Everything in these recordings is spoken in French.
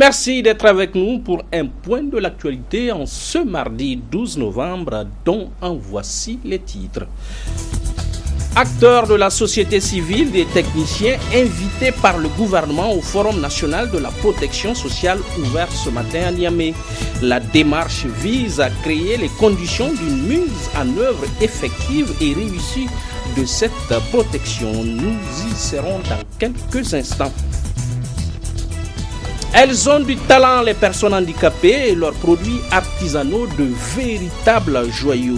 Merci d'être avec nous pour un point de l'actualité en ce mardi 12 novembre, dont en voici les titres. Acteurs de la société civile, des techniciens invités par le gouvernement au Forum national de la protection sociale ouvert ce matin à Niamey. La démarche vise à créer les conditions d'une mise en œuvre effective et réussie de cette protection. Nous y serons dans quelques instants. Elles ont du talent, les personnes handicapées, et leurs produits artisanaux de véritables joyaux,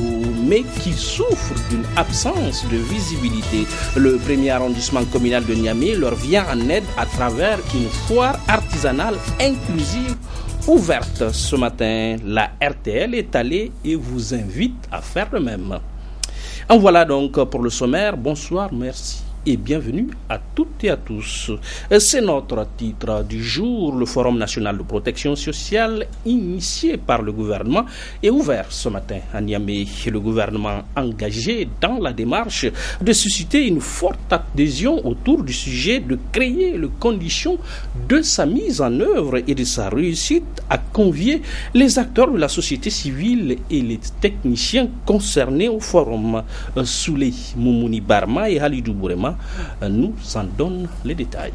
mais qui souffrent d'une absence de visibilité. Le premier arrondissement communal de Niamey leur vient en aide à travers une foire artisanale inclusive ouverte ce matin. La RTL est allée et vous invite à faire le même. En voilà donc pour le sommaire. Bonsoir, merci et bienvenue à toutes et à tous. C'est notre titre du jour. Le Forum national de protection sociale, initié par le gouvernement, est ouvert ce matin à Niamey. Le gouvernement engagé dans la démarche de susciter une forte adhésion autour du sujet de créer les conditions de sa mise en œuvre et de sa réussite, a convié les acteurs de la société civile et les techniciens concernés au forum. Souley Moumouni Barma et Halidou Bourema nous en donnent les détails.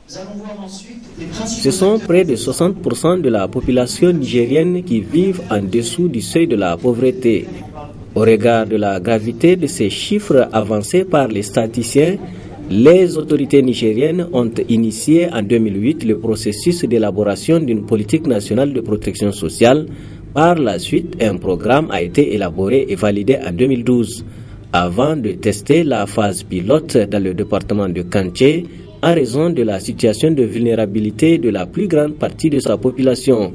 Ce sont près de 60% de la population nigérienne qui vivent en dessous du seuil de la pauvreté. Au regard de la gravité de ces chiffres avancés par les statisticiens, les autorités nigériennes ont initié en 2008 le processus d'élaboration d'une politique nationale de protection sociale. Par la suite, un programme a été élaboré et validé en 2012. Avant de tester la phase pilote dans le département de Kanché, en raison de la situation de vulnérabilité de la plus grande partie de sa population.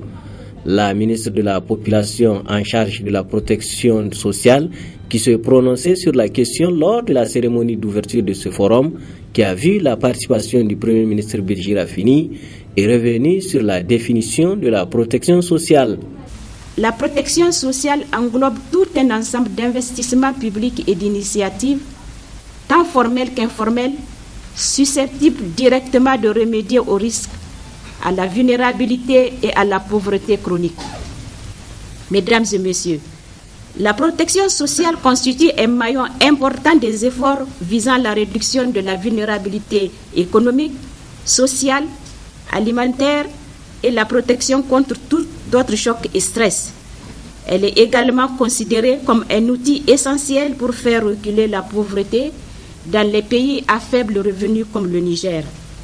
La ministre de la Population en charge de la protection sociale, qui se prononçait sur la question lors de la cérémonie d'ouverture de ce forum, qui a vu la participation du Premier ministre Birji Rafini, est revenue sur la définition de la protection sociale. La protection sociale englobe tout un ensemble d'investissements publics et d'initiatives, tant formelles qu'informelles, susceptibles directement de remédier aux risques, à la vulnérabilité et à la pauvreté chronique. Mesdames et messieurs, la protection sociale constitue un maillon important des efforts visant la réduction de la vulnérabilité économique, sociale, alimentaire et la protection contre tout d'autres chocs et stress. Elle est également considérée comme un outil essentiel pour faire reculer la pauvreté dans les pays à faible revenu comme le Niger.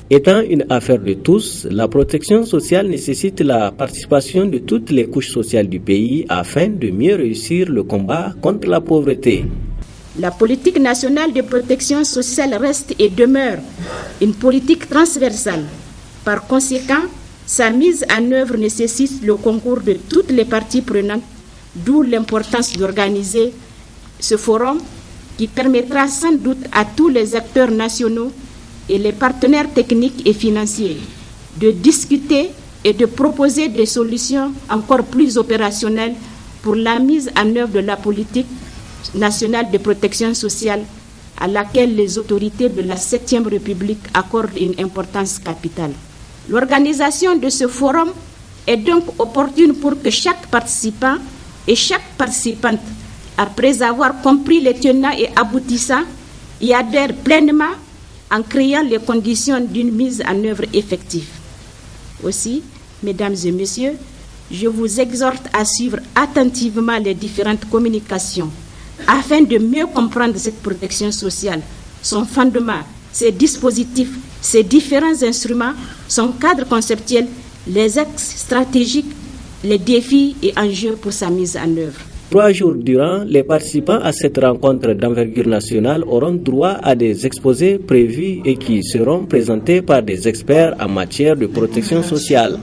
Étant une affaire de tous, la protection sociale nécessite la participation de toutes les couches sociales du pays afin de mieux réussir le combat contre la pauvreté. La politique nationale de protection sociale reste et demeure une politique transversale. Par conséquent, sa mise en œuvre nécessite le concours de toutes les parties prenantes, d'où l'importance d'organiser ce forum qui permettra sans doute à tous les acteurs nationaux et les partenaires techniques et financiers de discuter et de proposer des solutions encore plus opérationnelles pour la mise en œuvre de la politique nationale de protection sociale à laquelle les autorités de la 7e République accordent une importance capitale. L'organisation de ce forum est donc opportune pour que chaque participant et chaque participante, après avoir compris les tenants et aboutissants, y adhère pleinement en créant les conditions d'une mise en œuvre effective. Aussi, mesdames et messieurs, je vous exhorte à suivre attentivement les différentes communications afin de mieux comprendre cette protection sociale, son fondement, ses dispositifs, ses différents instruments, son cadre conceptuel, les axes stratégiques, les défis et enjeux pour sa mise en œuvre. 3 jours durant, les participants à cette rencontre d'envergure nationale auront droit à des exposés prévus et qui seront présentés par des experts en matière de protection sociale.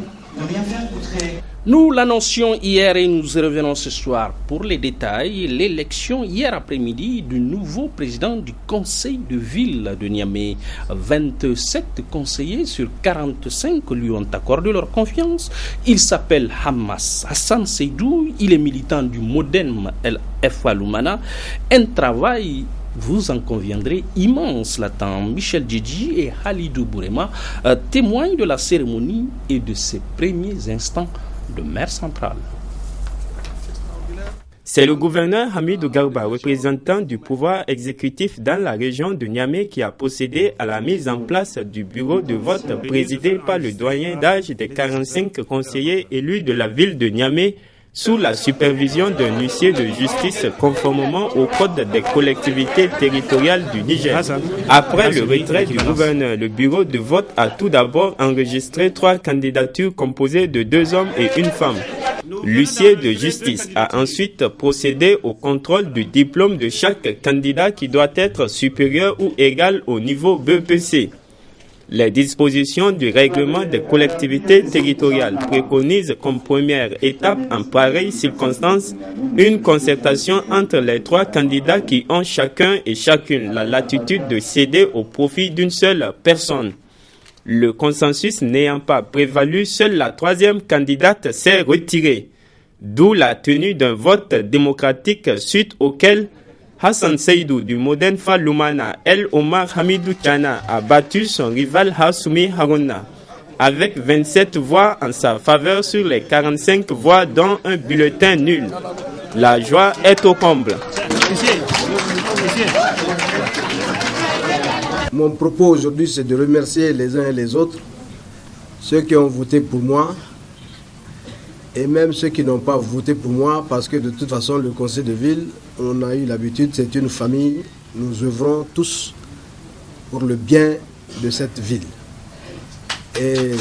Nous l'annoncions hier et nous y revenons ce soir pour les détails. L'élection hier après-midi du nouveau président du conseil de ville de Niamey. 27 conseillers sur 45 lui ont accordé leur confiance. Il s'appelle Hamas Hassan Seydou. Il est militant du Modem El F. Lumana. Un travail vous en conviendrez, immense latin. Michel Djedji et Halidou Bourema témoignent de la cérémonie et de ses premiers instants de maire centrale. C'est le gouverneur Hamidou Garba, représentant du pouvoir exécutif dans la région de Niamey, qui a procédé à la mise en place du bureau de vote présidé par le doyen d'âge des 45 conseillers élus de la ville de Niamey sous la supervision d'un huissier de justice conformément au code des collectivités territoriales du Niger. Après le retrait du gouverneur, le bureau de vote a tout d'abord enregistré 3 candidatures composées de 2 hommes et 1 femme. L'huissier de justice a ensuite procédé au contrôle du diplôme de chaque candidat qui doit être supérieur ou égal au niveau BPC. Les dispositions du règlement des collectivités territoriales préconisent comme première étape en pareille circonstance une concertation entre les 3 candidats qui ont chacun et chacune la latitude de céder au profit d'une seule personne. Le consensus n'ayant pas prévalu, seule la 3e candidate s'est retirée, d'où la tenue d'un vote démocratique suite auquel Hassan Seydou du Modern Falloumana El Omar Hamidou Tchana a battu son rival Hassoumi Harouna avec 27 voix en sa faveur sur les 45 voix dont un bulletin nul. La joie est au comble. Mon propos aujourd'hui, c'est de remercier les uns et les autres, ceux qui ont voté pour moi et même ceux qui n'ont pas voté pour moi, parce que de toute façon, le conseil de ville, on a eu l'habitude, c'est une famille, nous œuvrons tous pour le bien de cette ville. Et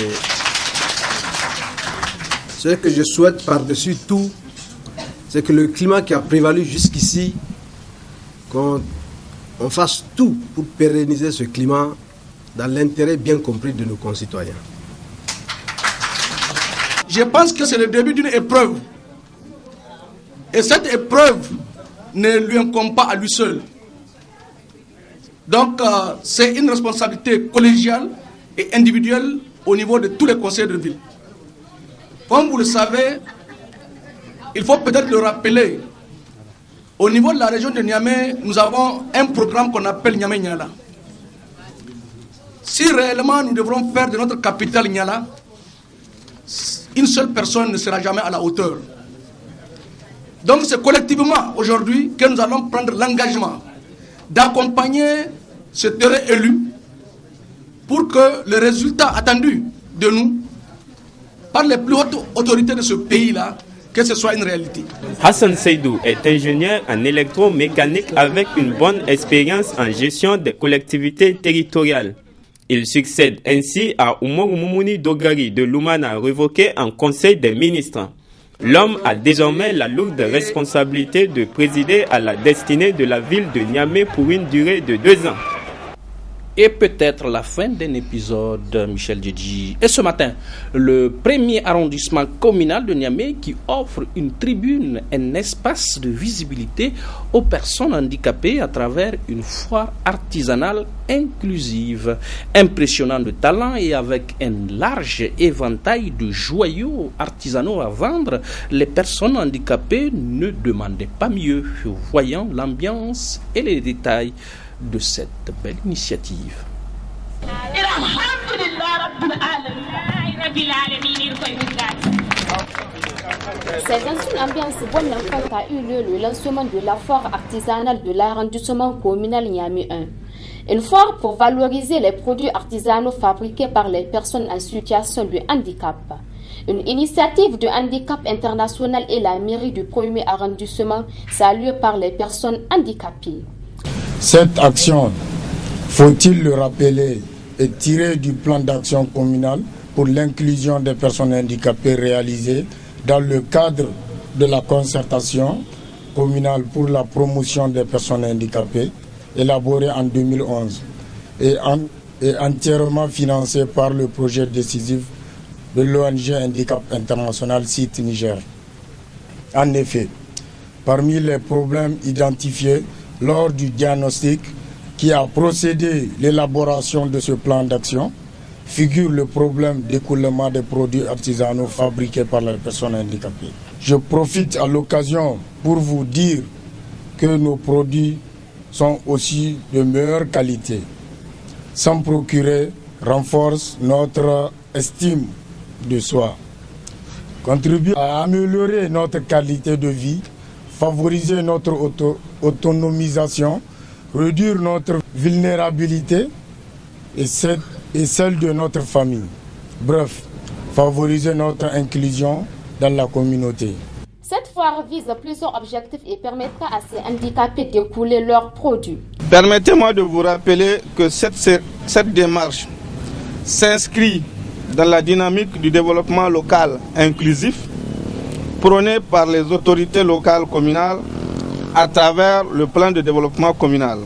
ce que je souhaite par-dessus tout, c'est que le climat qui a prévalu jusqu'ici, qu'on fasse tout pour pérenniser ce climat dans l'intérêt bien compris de nos concitoyens. Je pense que c'est le début d'une épreuve. Et cette épreuve ne lui incombe pas à lui seul. Donc, c'est une responsabilité collégiale et individuelle au niveau de tous les conseils de ville. Comme vous le savez, il faut peut-être le rappeler. Au niveau de la région de Niamey, nous avons un programme qu'on appelle Niamey Niala. Si réellement nous devrons faire de notre capitale Niala, une seule personne ne sera jamais à la hauteur. Donc c'est collectivement aujourd'hui que nous allons prendre l'engagement d'accompagner ce terrain élu pour que le résultat attendu de nous par les plus hautes autorités de ce pays-là, que ce soit une réalité. Hassan Seydou est ingénieur en électromécanique avec une bonne expérience en gestion des collectivités territoriales. Il succède ainsi à Oumarou Moumouni Dogari de Loumana, révoqué en Conseil des ministres. L'homme a désormais la lourde responsabilité de présider à la destinée de la ville de Niamey pour une durée de 2 ans. Et peut-être la fin d'un épisode, Michel Djedji. Et ce matin, le premier arrondissement communal de Niamey qui offre une tribune, un espace de visibilité aux personnes handicapées à travers une foire artisanale inclusive. Impressionnant de talent et avec un large éventail de joyaux artisanaux à vendre, les personnes handicapées ne demandaient pas mieux, voyant l'ambiance et les détails de cette belle initiative. C'est dans une ambiance bonne enfant qu'a eu lieu le lancement de la foire artisanale de l'arrondissement communal Niamey 1. Une foire pour valoriser les produits artisanaux fabriqués par les personnes en situation de handicap. Une initiative de handicap international et la mairie du premier arrondissement saluée par les personnes handicapées. Cette action, faut-il le rappeler, est tirée du plan d'action communal pour l'inclusion des personnes handicapées réalisé dans le cadre de la concertation communale pour la promotion des personnes handicapées, élaborée en 2011 et entièrement financée par le projet décisif de l'ONG Handicap International Site Niger. En effet, parmi les problèmes identifiés lors du diagnostic qui a procédé l'élaboration de ce plan d'action, figure le problème d'écoulement des produits artisanaux fabriqués par les personnes handicapées. Je profite à l'occasion pour vous dire que nos produits sont aussi de meilleure qualité. S'en procurer renforce notre estime de soi, contribue à améliorer notre qualité de vie, favoriser notre autonomisation, réduire notre vulnérabilité et celle de notre famille. Bref, favoriser notre inclusion dans la communauté. Cette foire vise plusieurs objectifs et permettra à ces handicapés d'écouler leurs produits. Permettez-moi de vous rappeler que cette démarche s'inscrit dans la dynamique du développement local inclusif prôné par les autorités locales communales à travers le plan de développement communal.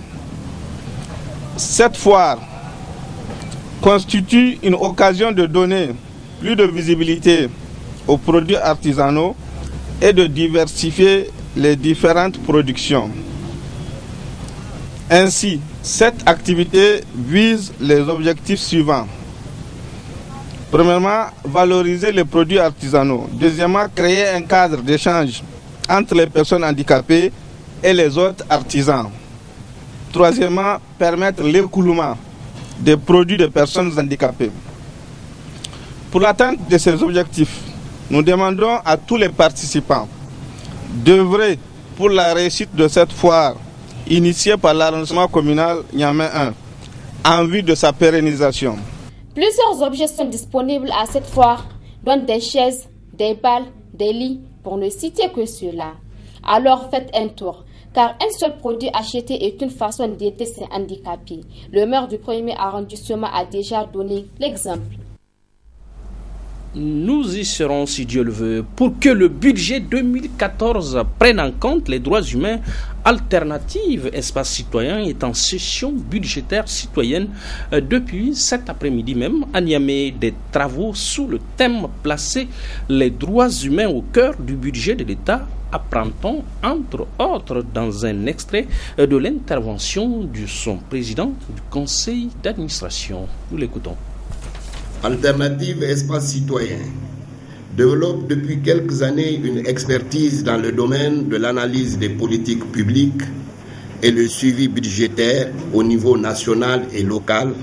Cette foire constitue une occasion de donner plus de visibilité aux produits artisanaux et de diversifier les différentes productions. Ainsi, cette activité vise les objectifs suivants. Premièrement, valoriser les produits artisanaux. Deuxièmement, créer un cadre d'échange entre les personnes handicapées et les autres artisans. Troisièmement, permettre l'écoulement des produits des personnes handicapées. Pour l'atteinte de ces objectifs, nous demandons à tous les participants d'œuvrer pour la réussite de cette foire initiée par l'arrondissement communal Niamey 1 en vue de sa pérennisation. Plusieurs objets sont disponibles à cette foire, dont des chaises, des balles, des lits, pour ne citer que cela. Alors faites un tour, car un seul produit acheté est une façon d'aider ces handicapés. Le maire du 1er arrondissement a déjà donné l'exemple. Nous y serons, si Dieu le veut, pour que le budget 2014 prenne en compte les droits humains. Alternative Espace Citoyen est en session budgétaire citoyenne depuis cet après-midi même à Niamey. Des travaux sous le thème placé les droits humains au cœur du budget de l'État, apprend-on entre autres dans un extrait de l'intervention de son président du conseil d'administration. Nous l'écoutons. Alternative Espace Citoyen développe depuis quelques années une expertise dans le domaine de l'analyse des politiques publiques et le suivi budgétaire au niveau national et local,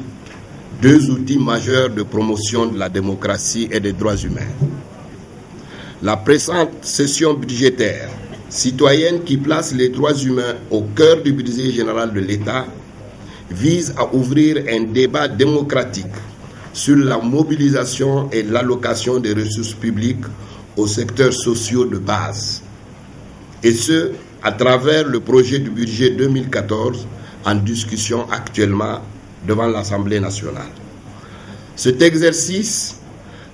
deux outils majeurs de promotion de la démocratie et des droits humains. La présente session budgétaire citoyenne qui place les droits humains au cœur du budget général de l'État vise à ouvrir un débat démocratique sur la mobilisation et l'allocation des ressources publiques aux secteurs sociaux de base. Et ce, à travers le projet du budget 2014 en discussion actuellement devant l'Assemblée nationale. Cet exercice,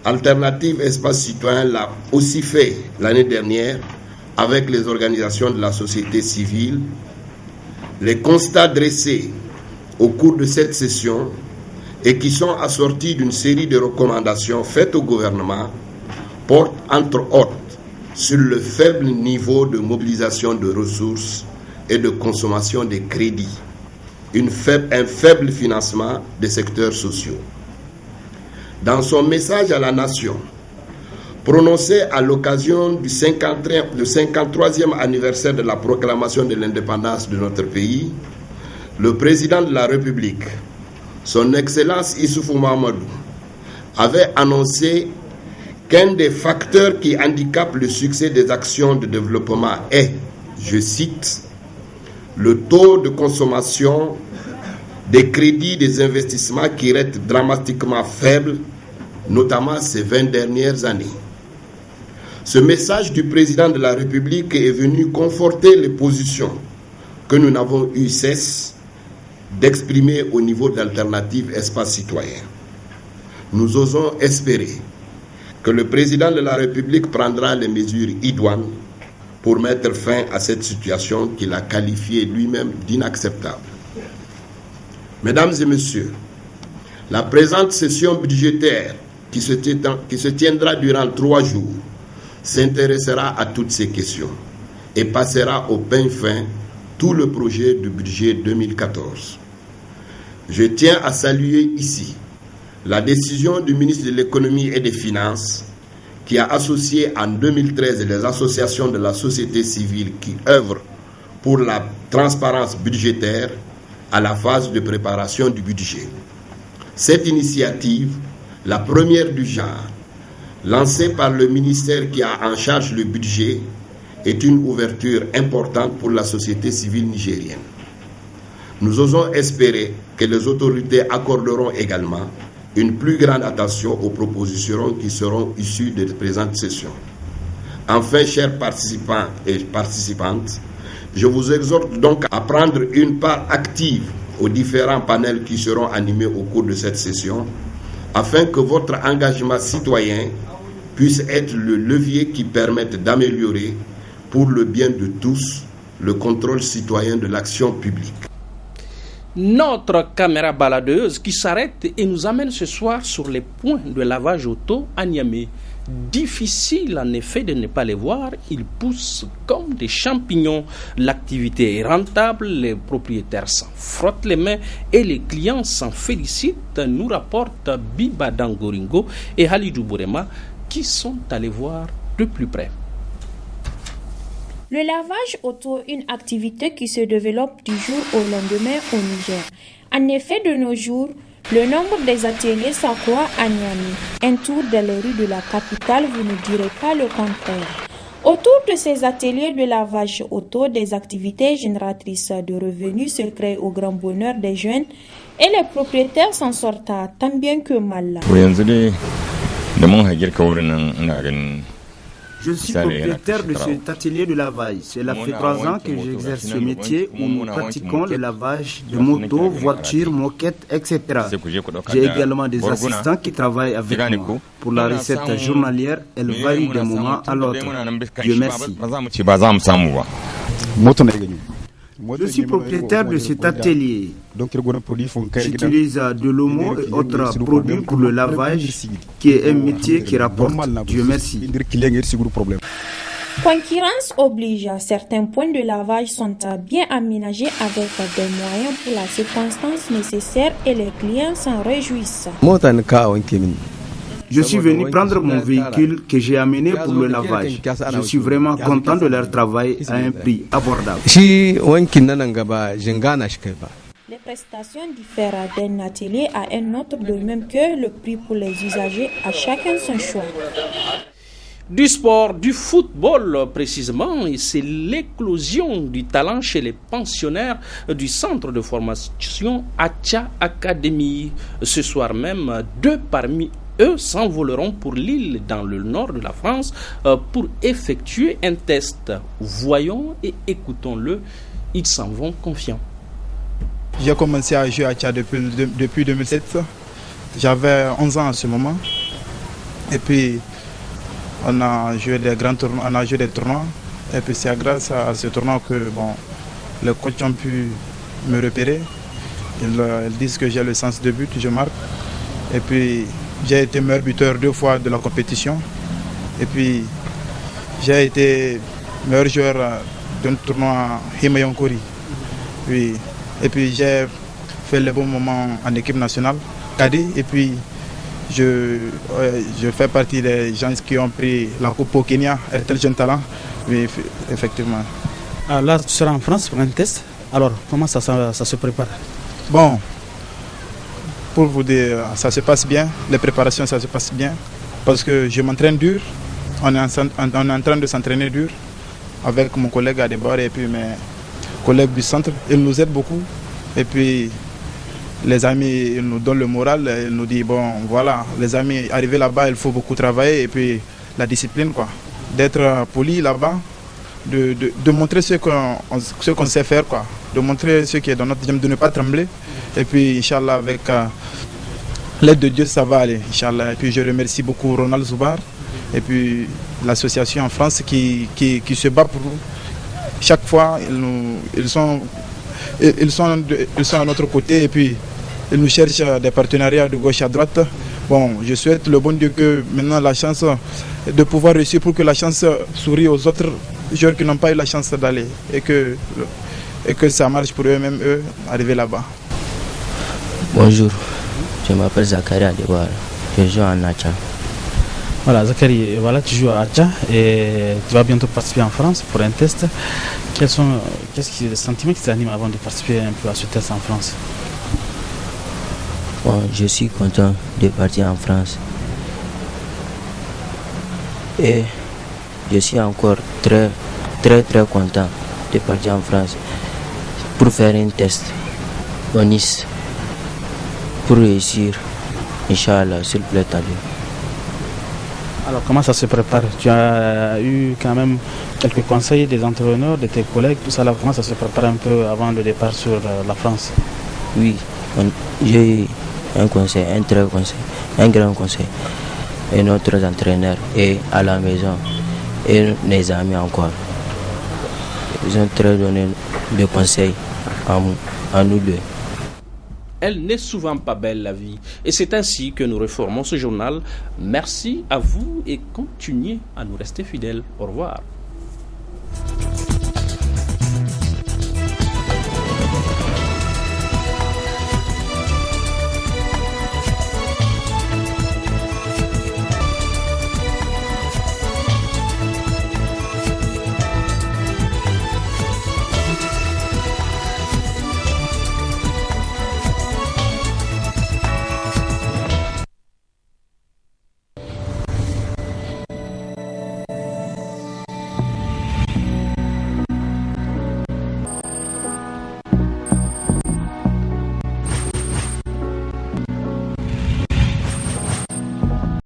Alternative Espace Citoyen l'a aussi fait l'année dernière avec les organisations de la société civile. Les constats dressés au cours de cette session et qui sont assortis d'une série de recommandations faites au gouvernement, portent entre autres sur le faible niveau de mobilisation de ressources et de consommation des crédits, un faible financement des secteurs sociaux. Dans son message à la nation, prononcé à l'occasion du 53e anniversaire de la proclamation de l'indépendance de notre pays, le président de la République, Son Excellence Issoufou Mahamadou, avait annoncé qu'un des facteurs qui handicapent le succès des actions de développement est, je cite, le taux de consommation des crédits des investissements qui reste dramatiquement faible, notamment ces 20 dernières années. Ce message du président de la République est venu conforter les positions que nous n'avons eu cesse d'exprimer au niveau d'Alternative Espace Citoyen. Nous osons espérer que le président de la République prendra les mesures idoines pour mettre fin à cette situation qu'il a qualifiée lui-même d'inacceptable. Mesdames et messieurs, la présente session budgétaire qui se tiendra durant 3 jours s'intéressera à toutes ces questions et passera au peigne fin tout le projet du budget 2014. Je tiens à saluer ici la décision du ministre de l'Économie et des Finances qui a associé en 2013 les associations de la société civile qui œuvrent pour la transparence budgétaire à la phase de préparation du budget. Cette initiative, la première du genre, lancée par le ministère qui a en charge le budget, est une ouverture importante pour la société civile nigérienne. Nous osons espérer que les autorités accorderont également une plus grande attention aux propositions qui seront issues de la présente session. Enfin, chers participants et participantes, je vous exhorte donc à prendre une part active aux différents panels qui seront animés au cours de cette session, afin que votre engagement citoyen puisse être le levier qui permette d'améliorer, pour le bien de tous, le contrôle citoyen de l'action publique. Notre caméra baladeuse qui s'arrête et nous amène ce soir sur les points de lavage auto à Niamey. Difficile en effet de ne pas les voir, ils poussent comme des champignons. L'activité est rentable, les propriétaires s'en frottent les mains et les clients s'en félicitent, nous rapportent Biba Dangoringo et Halidou Bourema qui sont allés voir de plus près. Le lavage auto, une activité qui se développe du jour au lendemain au Niger. En effet, de nos jours, le nombre des ateliers s'accroît à Niamey. Un tour dans les rues de la capitale, vous ne direz pas le contraire. Autour de ces ateliers de lavage auto, des activités génératrices de revenus se créent au grand bonheur des jeunes et les propriétaires s'en sortent tant bien que mal. Je suis propriétaire de cet atelier de lavage. Cela fait 3 ans que j'exerce ce métier où nous pratiquons le lavage de motos, voitures, moquettes, etc. J'ai également des assistants qui travaillent avec moi. Pour la recette journalière, elle varie d'un moment à l'autre. Dieu merci. Je suis propriétaire de cet atelier. J'utilise de l'omo et autres produits pour le lavage, qui est un métier qui rapporte. Dieu merci. Concurrence oblige, certains points de lavage sont bien aménagés avec des moyens pour la circonstance nécessaire et les clients s'en réjouissent. Je suis venu prendre mon véhicule que j'ai amené pour le lavage. Je suis vraiment content de leur travail à un prix abordable. Les prestations diffèrent d'un atelier à un autre, de même que le prix pour les usagers, à chacun son choix. Du sport, du football précisément, et c'est l'éclosion du talent chez les pensionnaires du centre de formation Acha Academy. Ce soir même, 2 parmi eux s'envoleront pour Lille dans le nord de la France pour effectuer un test. Voyons et écoutons-le, ils s'en vont confiants. J'ai commencé à jouer à Tchad depuis 2007. J'avais 11 ans à ce moment. Et puis on a joué des grands tournois, on a joué des tournois. Et puis c'est grâce à ce tournoi que les coachs ont pu me repérer. Ils disent que j'ai le sens de but, je marque. Et puis j'ai été meilleur buteur 2 fois de la compétition. Et puis j'ai été meilleur joueur d'un tournoi Himayonkori. Et puis j'ai fait le bon moment en équipe nationale, Kadi. Et puis je fais partie des gens qui ont pris la coupe au Kenya, un tel jeune talent. Oui, effectivement. Alors là, tu seras en France pour un test. Alors, comment ça se prépare? Bon, pour vous dire, ça se passe bien. Les préparations, ça se passe bien. Parce que je m'entraîne dur. On est en train de s'entraîner dur avec mon collègue Adebor et puis mes collègues du centre. Ils nous aident beaucoup. Et puis, les amis, ils nous donnent le moral. Ils nous disent, bon, voilà, les amis, arriver là-bas, il faut beaucoup travailler. Et puis, la discipline, quoi. D'être poli là-bas. De montrer ce qu'on sait faire, quoi. De montrer ce qui est dans notre jambe, de ne pas trembler. Et puis, Inch'Allah, avec l'aide de Dieu, ça va aller, Inch'Allah. Et puis, je remercie beaucoup Ronald Zoubar et puis l'association en France qui se bat pour nous. Chaque fois, ils sont à notre côté et puis ils nous cherchent des partenariats de gauche à droite. Bon, je souhaite le bon Dieu que maintenant la chance de pouvoir réussir pour que la chance sourie aux autres joueurs qui n'ont pas eu la chance d'aller et que ça marche pour eux-mêmes, arriver là-bas. Bonjour, je m'appelle Zakaria Adewar, je joue en Acha. Voilà, Zachary, voilà, tu joues à Adja et tu vas bientôt participer en France pour un test. Quels sont les sentiments qui t'animent avant de participer un peu à ce test en France? Bon, je suis content de partir en France. Et je suis encore très content de partir en France pour faire un test au Nice pour réussir, Inch'Allah, s'il plaît à Dieu. Alors comment ça se prépare? Tu as eu quand même quelques conseils des entraîneurs, de tes collègues, tout ça là, comment ça se prépare un peu avant le départ sur la France? Oui, j'ai eu un conseil, un grand conseil, et notre entraîneur et à la maison, et mes amis encore. Ils ont très donné des conseils à nous deux. Elle n'est souvent pas belle la vie. Et c'est ainsi que nous reformons ce journal. Merci à vous et continuez à nous rester fidèles. Au revoir.